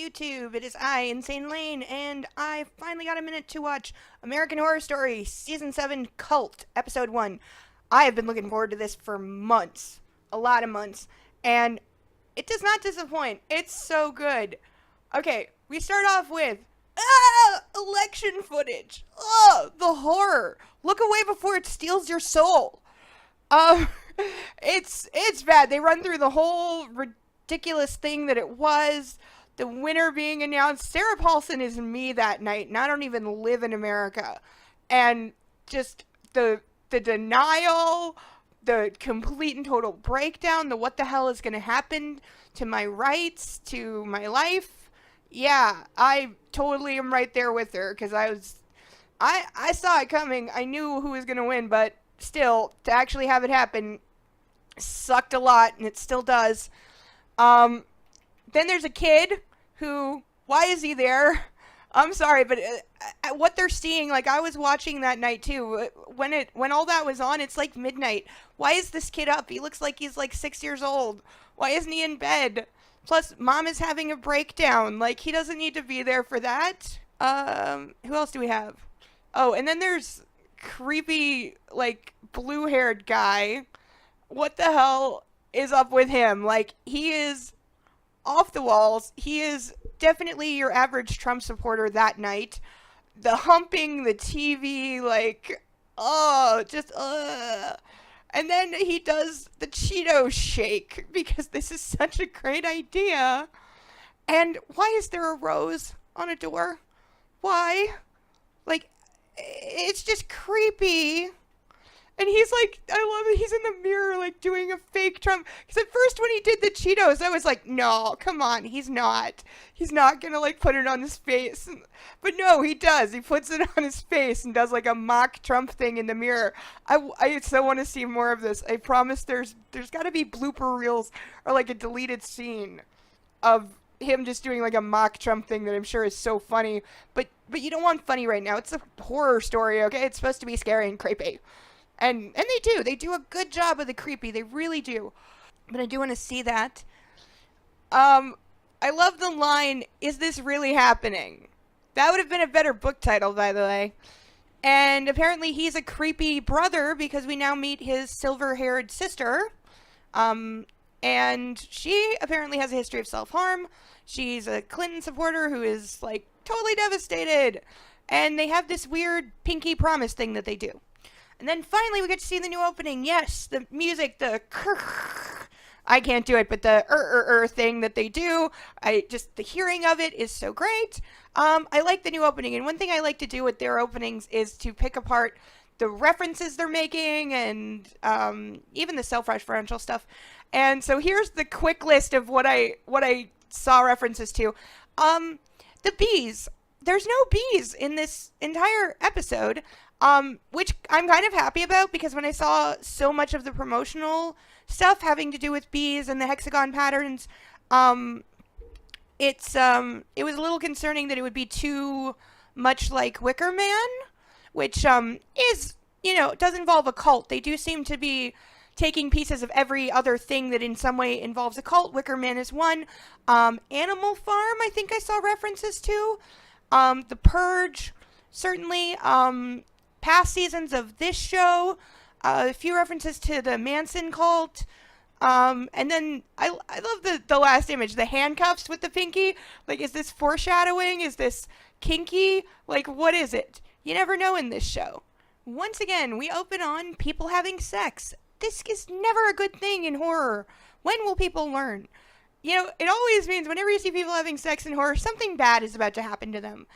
YouTube. It is I, InsaneLayne, and I finally got a minute to watch American Horror Story Season 7 Cult, Episode 1. I have been looking forward to this for months. A lot of months. And it does not disappoint. It's so good. Okay, we start off with election footage. The horror. Look away before it steals your soul. It's bad. They run through the whole ridiculous thing that it was. The winner being announced. Sarah Paulson is me that night, and I don't even live in America. And just the denial, the complete and total breakdown, the what the hell is going to happen to my rights, to my life. Yeah, I totally am right there with her, because I saw it coming. I knew who was going to win, but still, to actually have it happen sucked a lot, and it still does. Then there's a kid who, why is he there? I'm sorry, but what they're seeing, like, I was watching that night too. When all that was on, it's like midnight. Why is this kid up? He looks like he's like 6 years old. Why isn't he in bed? Plus, mom is having a breakdown. Like, he doesn't need to be there for that. Who else do we have? Oh, and then there's creepy, like, blue-haired guy. What the hell is up with him? Like, he is off the walls. He is definitely your average Trump supporter that night. The humping, the TV, like, and then he does the Cheeto shake, because this is such a great idea. And why is there a rose on a door? Why? Like, it's just creepy. And he's like, I love it, he's in the mirror, like, doing a fake Trump. Because at first when he did the Cheetos, I was like, no, come on, he's not. He's not gonna, like, put it on his face. But no, he does. He puts it on his face and does, like, a mock Trump thing in the mirror. I so want to see more of this. I promise there's gotta be blooper reels or, like, a deleted scene of him just doing, like, a mock Trump thing that I'm sure is so funny. But you don't want funny right now. It's a horror story, okay? It's supposed to be scary and creepy. And they do a good job of the creepy, they really do. But I do want to see that. I love the line, "Is this really happening?" That would have been a better book title, by the way. And apparently he's a creepy brother, because we now meet his silver-haired sister. And she apparently has a history of self-harm. She's a Clinton supporter who is, like, totally devastated. And they have this weird pinky promise thing that they do. And then finally we get to see the new opening. Yes, the music, the I can't do it, but the thing that they do, the hearing of it is so great. I like the new opening, and one thing I like to do with their openings is to pick apart the references they're making, and even the self-referential stuff. And so here's the quick list of what I saw references to. The bees. There's no bees in this entire episode. Which I'm kind of happy about, because when I saw so much of the promotional stuff having to do with bees and the hexagon patterns, it was a little concerning that it would be too much like Wicker Man, which is, does involve a cult. They do seem to be taking pieces of every other thing that in some way involves a cult. Wicker Man is one. Animal Farm, I think I saw references to. The Purge, certainly. Past seasons of this show, a few references to the Manson cult, and then I love the last image, the handcuffs with the pinky. Like, is this foreshadowing? Is this kinky? Like, what is it? You never know in this show. Once again, we open on people having sex. This is never a good thing in horror. When will people learn? It always means whenever you see people having sex in horror, something bad is about to happen to them.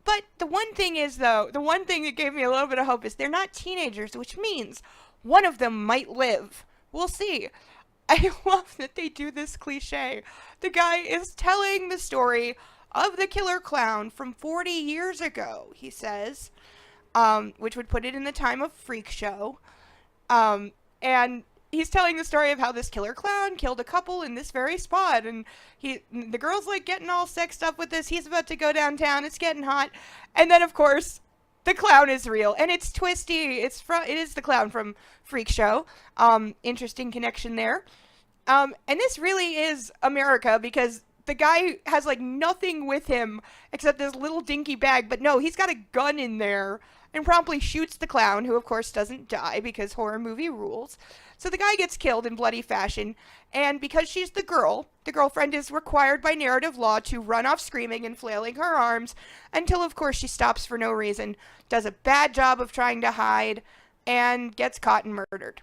But the one thing is, though, the one thing that gave me a little bit of hope is they're not teenagers, which means one of them might live. We'll see. I love that they do this cliche. The guy is telling the story of the killer clown from 40 years ago, he says, which would put it in the time of Freak Show. And he's telling the story of how this killer clown killed a couple in this very spot, and the girl's like getting all sexed up with this. He's about to go downtown. It's getting hot, and then of course the clown is real, and it's twisty. It is the clown from Freak Show. Interesting connection there. And this really is America, because the guy has like nothing with him except this little dinky bag, but no, he's got a gun in there and promptly shoots the clown, who of course doesn't die because horror movie rules. So the guy gets killed in bloody fashion, and because she's the girl, the girlfriend is required by narrative law to run off screaming and flailing her arms until of course she stops for no reason, does a bad job of trying to hide, and gets caught and murdered.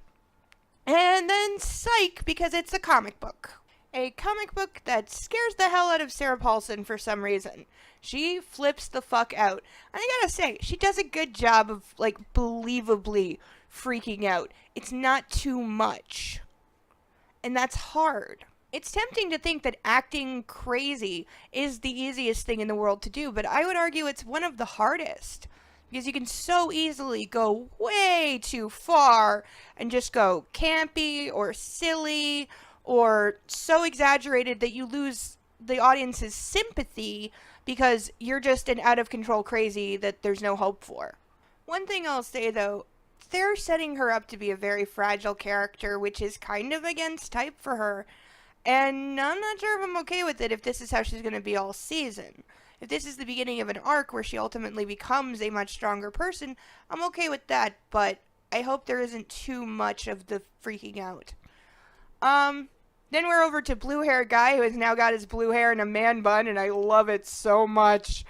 And then psych, because it's a comic book. A comic book that scares the hell out of Sarah Paulson for some reason. She flips the fuck out. And I gotta say, she does a good job of, like, believably freaking out. It's not too much. And that's hard. It's tempting to think that acting crazy is the easiest thing in the world to do, but I would argue it's one of the hardest. Because you can so easily go way too far and just go campy or silly or so exaggerated that you lose the audience's sympathy because you're just an out of control crazy that there's no hope for. One thing I'll say though, they're setting her up to be a very fragile character, which is kind of against type for her. And I'm not sure if I'm okay with it if this is how she's going to be all season. If this is the beginning of an arc where she ultimately becomes a much stronger person, I'm okay with that, but I hope there isn't too much of the freaking out. Then we're over to blue hair guy who has now got his blue hair in a man bun, and I love it so much.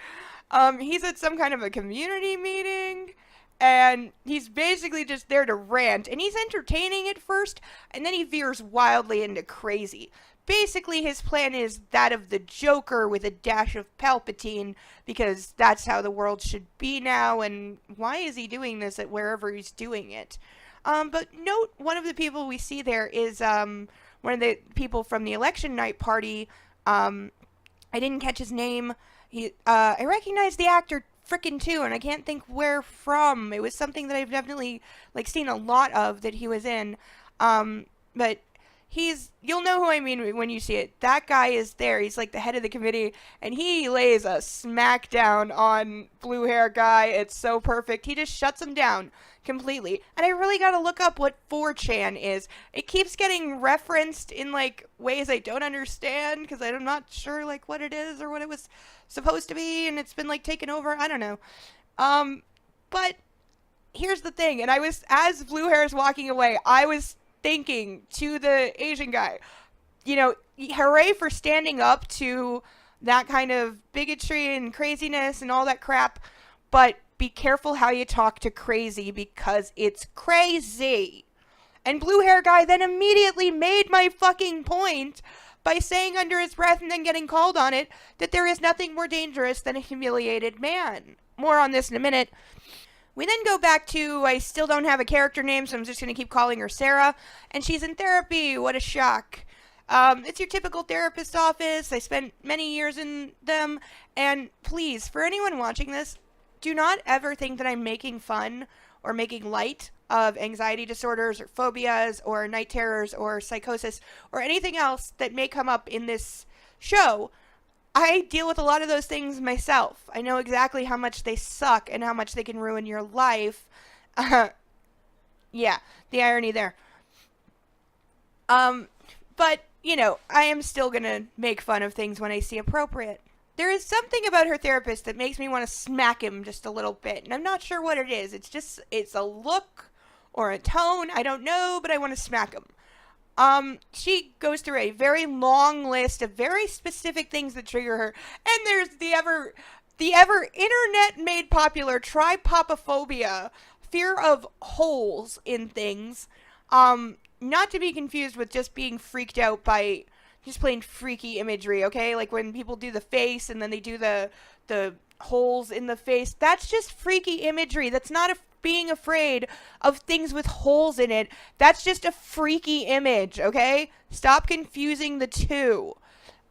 He's at some kind of a community meeting, and he's basically just there to rant, and he's entertaining at first, and then he veers wildly into crazy. Basically, his plan is that of the Joker with a dash of Palpatine, because that's how the world should be now, and why is he doing this at wherever he's doing it? But note, one of the people we see there is, one of the people from the election night party. I didn't catch his name. I recognize the actor frickin' too, and I can't think where from. It was something that I've definitely, like, seen a lot of that he was in. But you'll know who I mean when you see it. That guy is there. He's like the head of the committee, and he lays a smackdown on blue hair guy. It's so perfect. He just shuts him down completely. And I really gotta look up what 4chan is. It keeps getting referenced in like ways I don't understand because I'm not sure like what it is or what it was supposed to be, and it's been like taken over. I don't know. But here's the thing, and as blue hair is walking away, I was thinking to the Asian guy, you know, hooray for standing up to that kind of bigotry and craziness and all that crap, but be careful how you talk to crazy because it's crazy. And blue hair guy then immediately made my fucking point by saying under his breath and then getting called on it that there is nothing more dangerous than a humiliated man. More on this in a minute. We then go back to, I still don't have a character name, so I'm just going to keep calling her Sarah. And she's in therapy. What a shock. It's your typical therapist office. I spent many years in them. And please, for anyone watching this, do not ever think that I'm making fun or making light of anxiety disorders or phobias or night terrors or psychosis or anything else that may come up in this show. I deal with a lot of those things myself. I know exactly how much they suck and how much they can ruin your life. Yeah, the irony there. But, you know, I am still gonna make fun of things when I see appropriate. There is something about her therapist that makes me want to smack him just a little bit, and I'm not sure what it is. It's a look or a tone, I don't know, but I want to smack him. She goes through a very long list of very specific things that trigger her, and there's the ever internet made popular trypopophobia, fear of holes in things, not to be confused with just being freaked out by just plain freaky imagery, okay? Like when people do the face and then they do the holes in the face, that's just freaky imagery. That's not being afraid of things with holes in it. That's just a freaky image, okay? Stop confusing the two.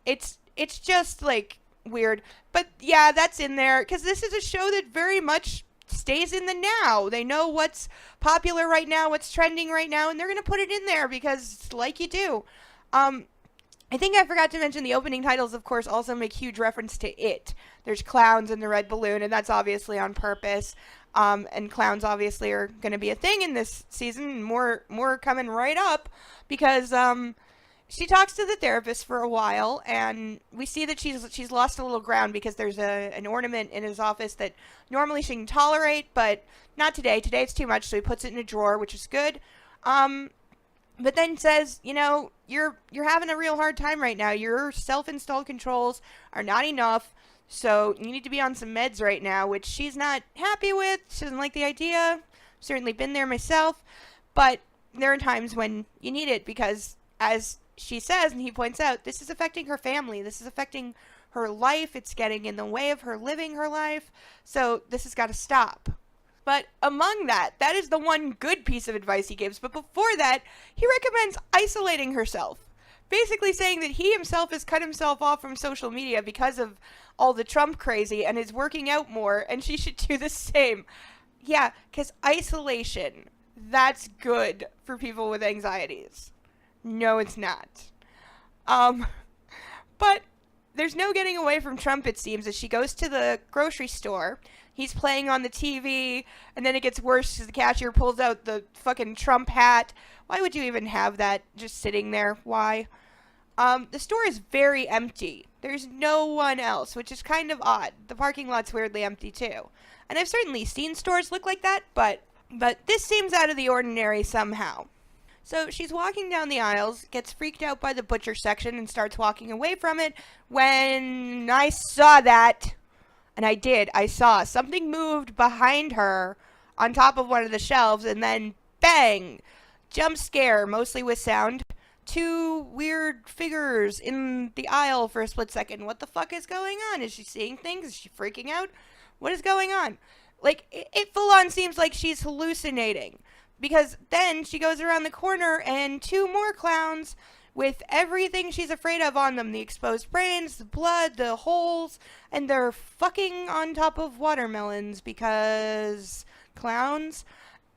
It's just like weird. But yeah, that's in there because this is a show that very much stays in the now. They know what's popular right now, what's trending right now, and they're going to put it in there because like you do. I think I forgot to mention the opening titles, of course, also make huge reference to it. There's clowns in the red balloon, and that's obviously on purpose. And clowns obviously are going to be a thing in this season. More coming right up because she talks to the therapist for a while, and we see that she's lost a little ground because there's an ornament in his office that normally she can tolerate, but not today. Today it's too much, so he puts it in a drawer, which is good. But then says, you're having a real hard time right now. Your self-installed controls are not enough, so you need to be on some meds right now, which she's not happy with. She doesn't like the idea. Certainly been there myself, but there are times when you need it because, as she says, and he points out, this is affecting her family. This is affecting her life. It's getting in the way of her living her life. So this has got to stop. But among that is the one good piece of advice he gives. But before that, he recommends isolating herself. Basically saying that he himself has cut himself off from social media because of all the Trump crazy and is working out more, and she should do the same. Yeah, because isolation, that's good for people with anxieties. No, it's not. But there's no getting away from Trump, it seems, as she goes to the grocery store. He's playing on the TV, and then it gets worse as the cashier pulls out the fucking Trump hat. Why would you even have that just sitting there? Why? The store is very empty. There's no one else, which is kind of odd. The parking lot's weirdly empty, too. And I've certainly seen stores look like that, but this seems out of the ordinary somehow. So she's walking down the aisles, gets freaked out by the butcher section, and starts walking away from it when I saw that. And I did. I saw something moved behind her on top of one of the shelves, and then bang! Jump scare, mostly with sound. Two weird figures in the aisle for a split second. What the fuck is going on? Is she seeing things? Is she freaking out? What is going on? Like, it full on seems like she's hallucinating. Because then she goes around the corner and two more clowns with everything she's afraid of on them. The exposed brains, the blood, the holes, and they're fucking on top of watermelons because clowns.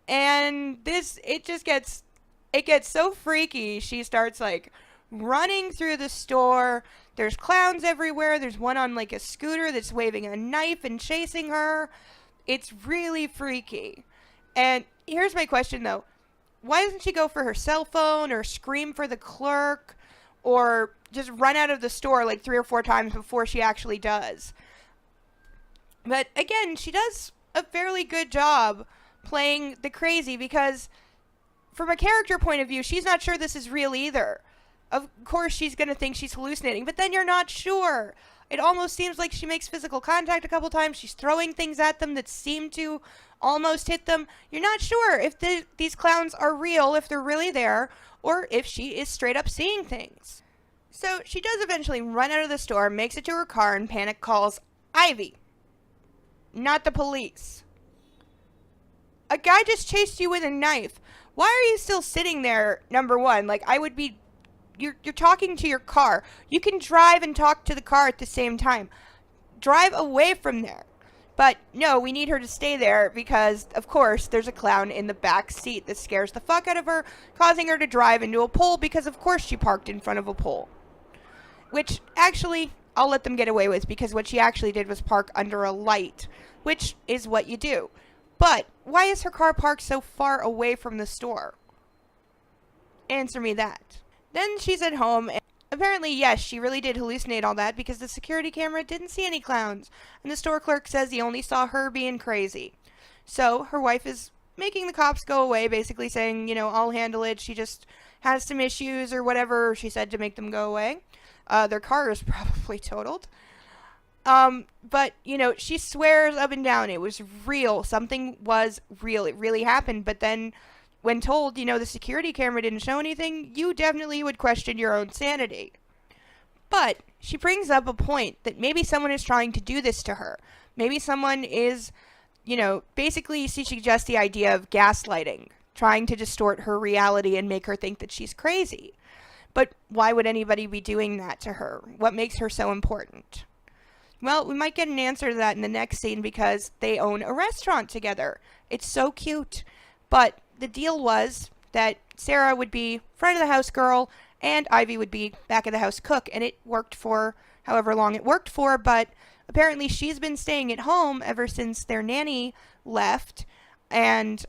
And it gets so freaky. She starts like running through the store. There's clowns everywhere. There's one on like a scooter that's waving a knife and chasing her. It's really freaky. And here's my question, though. Why doesn't she go for her cell phone or scream for the clerk or just run out of the store like 3 or 4 times before she actually does? But again, she does a fairly good job playing the crazy because from a character point of view, she's not sure this is real either. Of course, she's going to think she's hallucinating, but then you're not sure. It almost seems like she makes physical contact a couple times. She's throwing things at them that seem to almost hit them. You're not sure if these clowns are real, if they're really there, or if she is straight up seeing things. So she does eventually run out of the store, makes it to her car, and panic calls Ivy. Not the police. A guy just chased you with a knife. Why are you still sitting there, number one? Like, you're talking to your car. You can drive and talk to the car at the same time. Drive away from there. But no, we need her to stay there because, of course, there's a clown in the back seat that scares the fuck out of her, causing her to drive into a pole because, of course, she parked in front of a pole. Which, actually, I'll let them get away with because what she actually did was park under a light, which is what you do. But why is her car parked so far away from the store? Answer me that. Then she's at home, and apparently, yes, she really did hallucinate all that because the security camera didn't see any clowns, and the store clerk says he only saw her being crazy. So her wife is making the cops go away, basically saying, I'll handle it. She just has some issues or whatever she said to make them go away. Their car is probably totaled. But, she swears up and down it was real. Something was real. It really happened. But then when told, the security camera didn't show anything, you definitely would question your own sanity. But she brings up a point that maybe someone is trying to do this to her. Maybe someone is, basically she suggests the idea of gaslighting, trying to distort her reality and make her think that she's crazy. But why would anybody be doing that to her? What makes her so important? Well, we might get an answer to that in the next scene because they own a restaurant together. It's so cute. But the deal was that Sarah would be front of the house girl and Ivy would be back of the house cook. And it worked for however long it worked for. But apparently she's been staying at home ever since their nanny left. And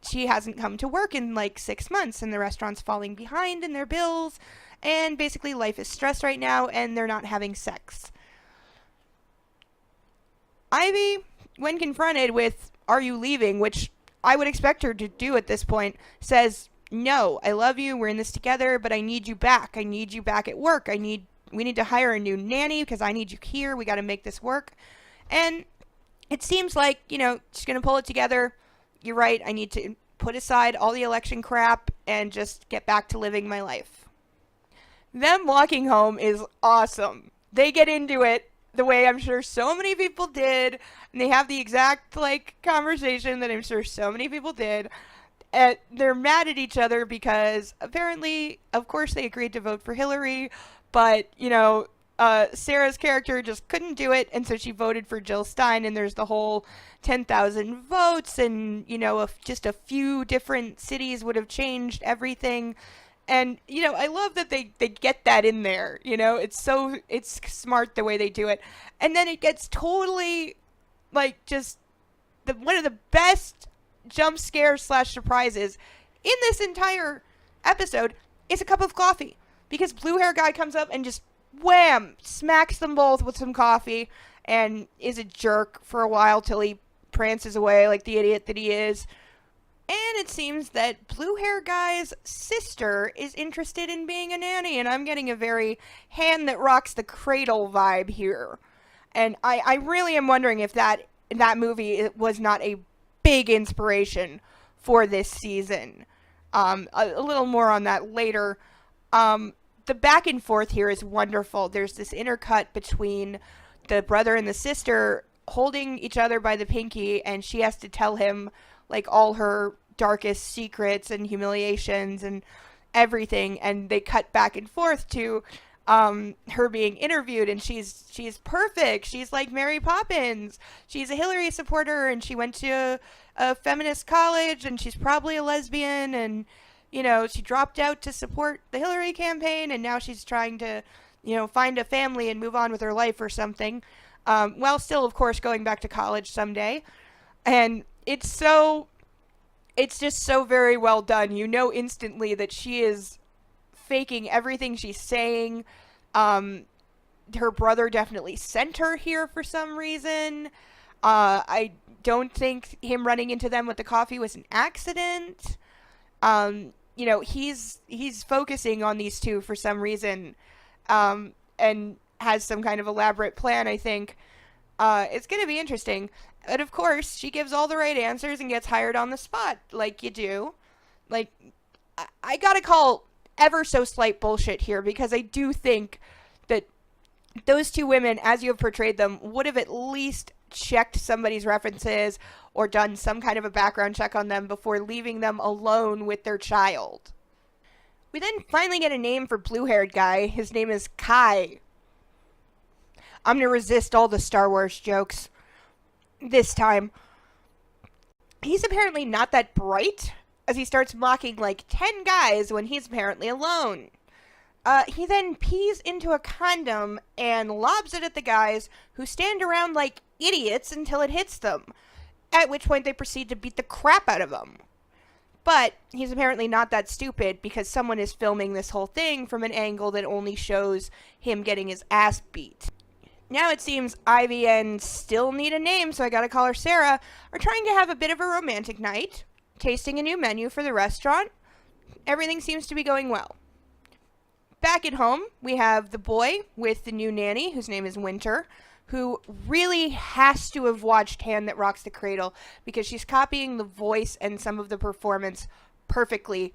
she hasn't come to work in like 6 months, and the restaurant's falling behind in their bills, and basically life is stressed right now, and they're not having sex. Ivy, when confronted with, "Are you leaving?" which I would expect her to do at this point, says, "No, I love you, we're in this together, but I need you back. I need you back at work. We need to hire a new nanny because I need you here. We got to make this work." And it seems like, she's going to pull it together. You're right, I need to put aside all the election crap and just get back to living my life. Them walking home is awesome. They get into it the way I'm sure so many people did, and they have the exact, conversation that I'm sure so many people did. And they're mad at each other because apparently, of course, they agreed to vote for Hillary, but, Sarah's character just couldn't do it, and so she voted for Jill Stein, and there's the whole 10,000 votes, and, just a few different cities would have changed everything. And, I love that they get that in there, it's smart the way they do it. And then it gets totally, just one of the best jump scares / surprises in this entire episode is a cup of coffee. Because blue hair guy comes up and just wham, smacks them both with some coffee and is a jerk for a while till he prances away like the idiot that he is. And it seems that blue hair guy's sister is interested in being a nanny, and I'm getting a very hand that rocks the cradle vibe here. And I really am wondering if that movie was not a big inspiration for this season. A little more on that later. The back and forth here is wonderful. There's this intercut between the brother and the sister holding each other by the pinky, and she has to tell him all her darkest secrets and humiliations and everything, and they cut back and forth to her being interviewed, and she's perfect. She's like Mary Poppins. She's a Hillary supporter, and she went to a feminist college, and she's probably a lesbian, and she dropped out to support the Hillary campaign, and now she's trying to find a family and move on with her life or something, while still, of course, going back to college someday. And it's just so very well done. Instantly that she is faking everything she's saying. Her brother definitely sent her here for some reason. I don't think him running into them with the coffee was an accident. He's focusing on these two for some reason, and has some kind of elaborate plan, I think. It's going to be interesting. But of course, she gives all the right answers and gets hired on the spot, like you do. I gotta call ever so slight bullshit here, because I do think that those two women, as you have portrayed them, would have at least checked somebody's references or done some kind of a background check on them before leaving them alone with their child. We then finally get a name for blue-haired guy. His name is Kai. I'm gonna resist all the Star Wars jokes this time. He's apparently not that bright, as he starts mocking 10 guys when he's apparently alone. He then pees into a condom and lobs it at the guys, who stand around like idiots until it hits them, at which point they proceed to beat the crap out of him. But he's apparently not that stupid, because someone is filming this whole thing from an angle that only shows him getting his ass beat. Now it seems Ivy and still need a name, so I gotta call her Sarah, are trying to have a bit of a romantic night, tasting a new menu for the restaurant. Everything seems to be going well. Back at home, we have the boy with the new nanny, whose name is Winter, who really has to have watched Hand That Rocks the Cradle, because she's copying the voice and some of the performance perfectly.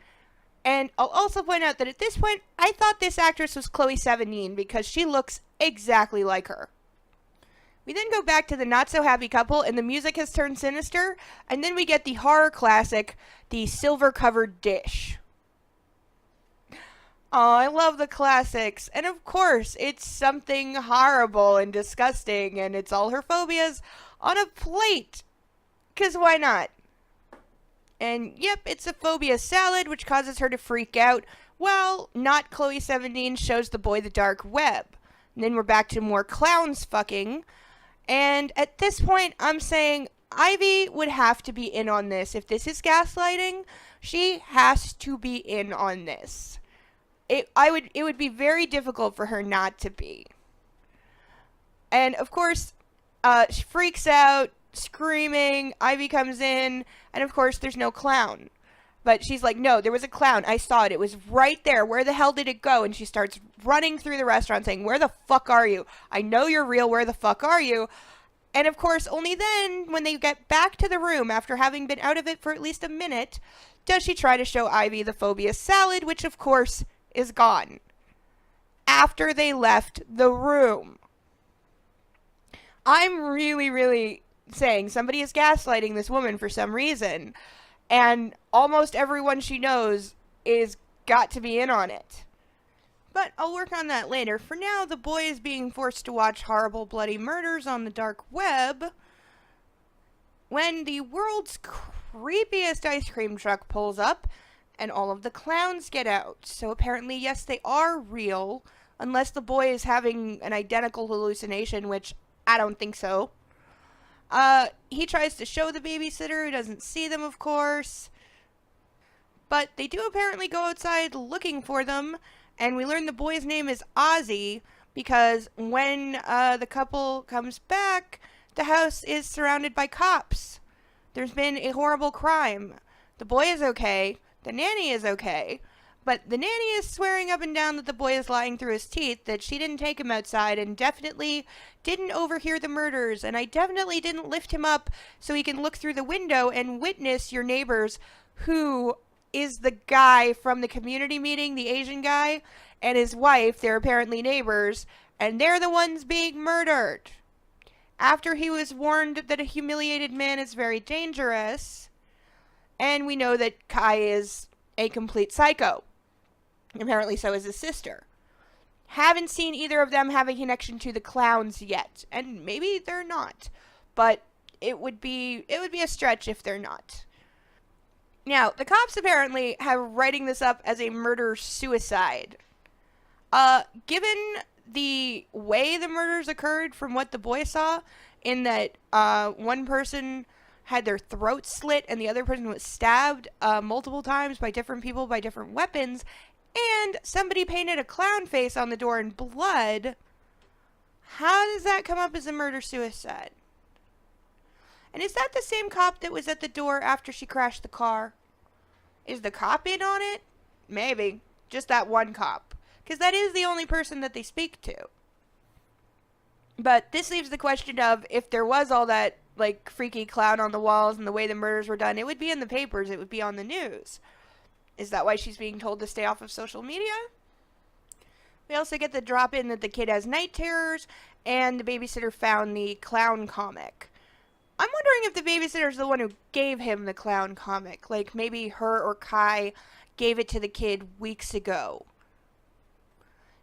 And I'll also point out that at this point, I thought this actress was Chloe Sevigny, because she looks exactly like her. We then go back to the not-so-happy couple, and the music has turned sinister, and then we get the horror classic, the silver-covered dish. Oh, I love the classics, and of course, it's something horrible and disgusting, and it's all her phobias on a plate, 'cause why not? And yep, it's a phobia salad, which causes her to freak out, while not Chloe Sevigny shows the boy the dark web. And then we're back to more clowns fucking. And at this point, I'm saying, Ivy would have to be in on this. If this is gaslighting, she has to be in on this. It would be very difficult for her not to be. And of course, she freaks out, screaming. Ivy comes in, and of course, there's no clown. But she's like, no, there was a clown. I saw it. It was right there. Where the hell did it go? And she starts running through the restaurant saying, where the fuck are you? I know you're real. Where the fuck are you? And of course, only then, when they get back to the room after having been out of it for at least a minute, does she try to show Ivy the phobia salad, which of course is gone. After they left the room. I'm really, really saying somebody is gaslighting this woman for some reason. And almost everyone she knows is got to be in on it. But I'll work on that later. For now, the boy is being forced to watch horrible bloody murders on the dark web when the world's creepiest ice cream truck pulls up and all of the clowns get out. So apparently, yes, they are real, unless the boy is having an identical hallucination, which I don't think so. He tries to show the babysitter, who doesn't see them, of course. But they do apparently go outside looking for them, and we learn the boy's name is Ozzy, because when the couple comes back, the house is surrounded by cops. There's been a horrible crime. The boy is okay. The nanny is okay. But the nanny is swearing up and down that the boy is lying through his teeth, that she didn't take him outside and definitely didn't overhear the murders, and I definitely didn't lift him up so he can look through the window and witness your neighbors, who is the guy from the community meeting, the Asian guy, and his wife. They're apparently neighbors, and they're the ones being murdered. After he was warned that a humiliated man is very dangerous, and we know that Kai is a complete psycho. Apparently so is his sister. Haven't seen either of them have a connection to the clowns yet, and maybe they're not, but it would be a stretch if they're not. Now, the cops apparently have writing this up as a murder-suicide. Given the way the murders occurred from what the boy saw, in that one person had their throat slit and the other person was stabbed multiple times by different people by different weapons, and somebody painted a clown face on the door in blood, how does that come up as a murder-suicide? And is that the same cop that was at the door after she crashed the car? Is the cop in on it? Maybe. Just that one cop. Because that is the only person that they speak to. But this leaves the question of, if there was all that, like, freaky clown on the walls and the way the murders were done, it would be in the papers, it would be on the news. Is that why she's being told to stay off of social media? We also get the drop in that the kid has night terrors, and the babysitter found the clown comic. I'm wondering if the babysitter's the one who gave him the clown comic. Like, maybe her or Kai gave it to the kid weeks ago.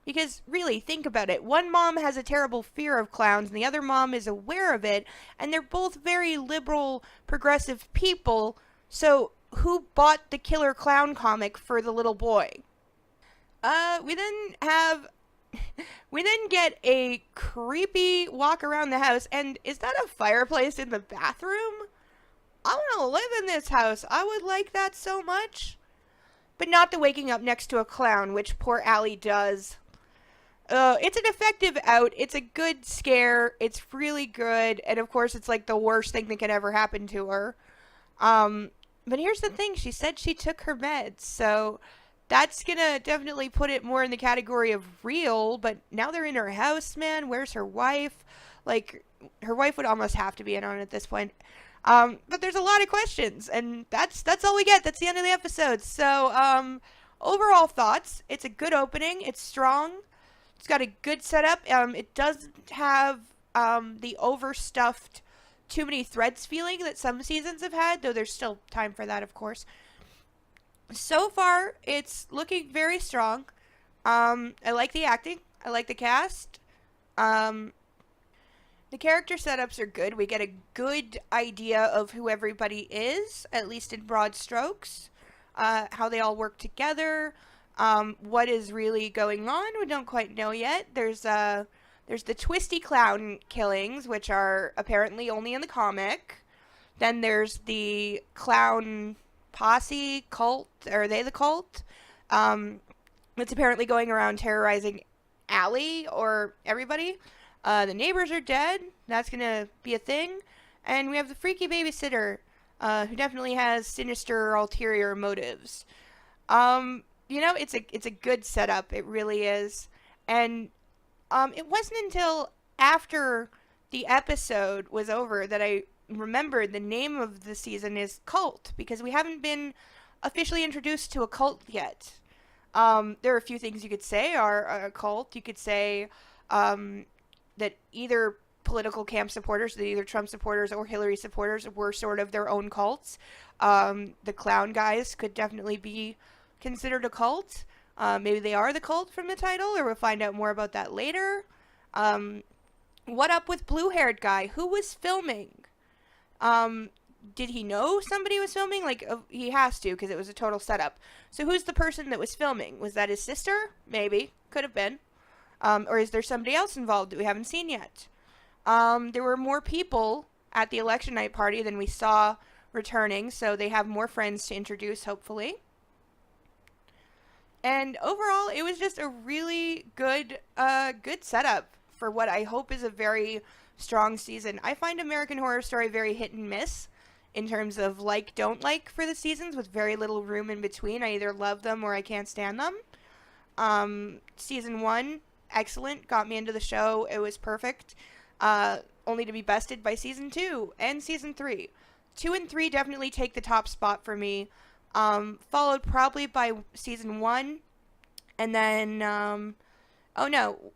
Because, really, think about it. One mom has a terrible fear of clowns, and the other mom is aware of it, and they're both very liberal, progressive people, so who bought the killer clown comic for the little boy? We then get a creepy walk around the house, and is that a fireplace in the bathroom? I want to live in this house. I would like that so much. But not the waking up next to a clown, which poor Allie does. It's an effective out. It's a good scare. It's really good. And of course, it's like the worst thing that could ever happen to her. But here's the thing. She said she took her meds. So that's going to definitely put it more in the category of real. But now they're in her house, man. Where's her wife? Like, her wife would almost have to be in on it at this point. But there's a lot of questions. And that's all we get. That's the end of the episode. So, overall thoughts. It's a good opening. It's strong. It's got a good setup. It doesn't have the overstuffed too many threads feeling that some seasons have had, though there's still time for that, of course. So far, it's looking very strong. I like the acting. I like the cast. The character setups are good. We get a good idea of who everybody is, at least in broad strokes. How they all work together. What is really going on, we don't quite know yet. There's the twisty clown killings, which are apparently only in the comic. Then there's the clown posse cult. Are they the cult? It's apparently going around terrorizing Allie or everybody. The neighbors are dead. That's gonna be a thing. And we have the freaky babysitter, who definitely has sinister ulterior motives. It's a good setup. It really is. And it wasn't until after the episode was over that I remembered the name of the season is Cult, because we haven't been officially introduced to a cult yet. There are a few things you could say are a cult. You could say that either political camp supporters, that either Trump supporters or Hillary supporters, were sort of their own cults. The clown guys could definitely be considered a cult. Maybe they are the cult from the title, or we'll find out more about that later. What up with blue-haired guy? Who was filming? Did he know somebody was filming? He has to, because it was a total setup. So who's the person that was filming? Was that his sister? Maybe. Could have been. Or is there somebody else involved that we haven't seen yet? There were more people at the election night party than we saw returning, so they have more friends to introduce, hopefully. And overall, it was just a really good setup for what I hope is a very strong season. I find American Horror Story very hit and miss in terms of like, don't like for the seasons, with very little room in between. I either love them or I can't stand them. Season 1, excellent, got me into the show. It was perfect. Only to be bested by season 2 and season 3. 2 and 3 definitely take the top spot for me. Followed probably by season 1, and then, I don't know,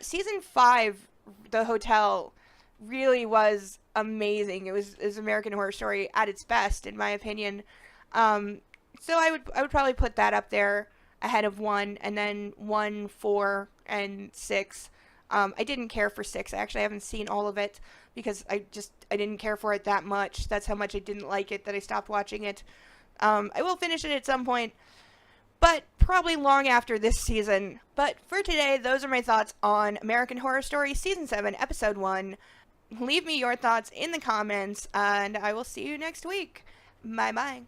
season 5, The Hotel, really was amazing. It was American Horror Story at its best, in my opinion. So I would probably put that up there ahead of 1, and then 1, 4, and 6. I didn't care for 6. I actually haven't seen all of it, because I didn't care for it that much. That's how much I didn't like it that I stopped watching it. I will finish it at some point, but probably long after this season. But for today, those are my thoughts on American Horror Story Season 7, Episode 1. Leave me your thoughts in the comments, and I will see you next week. Bye-bye.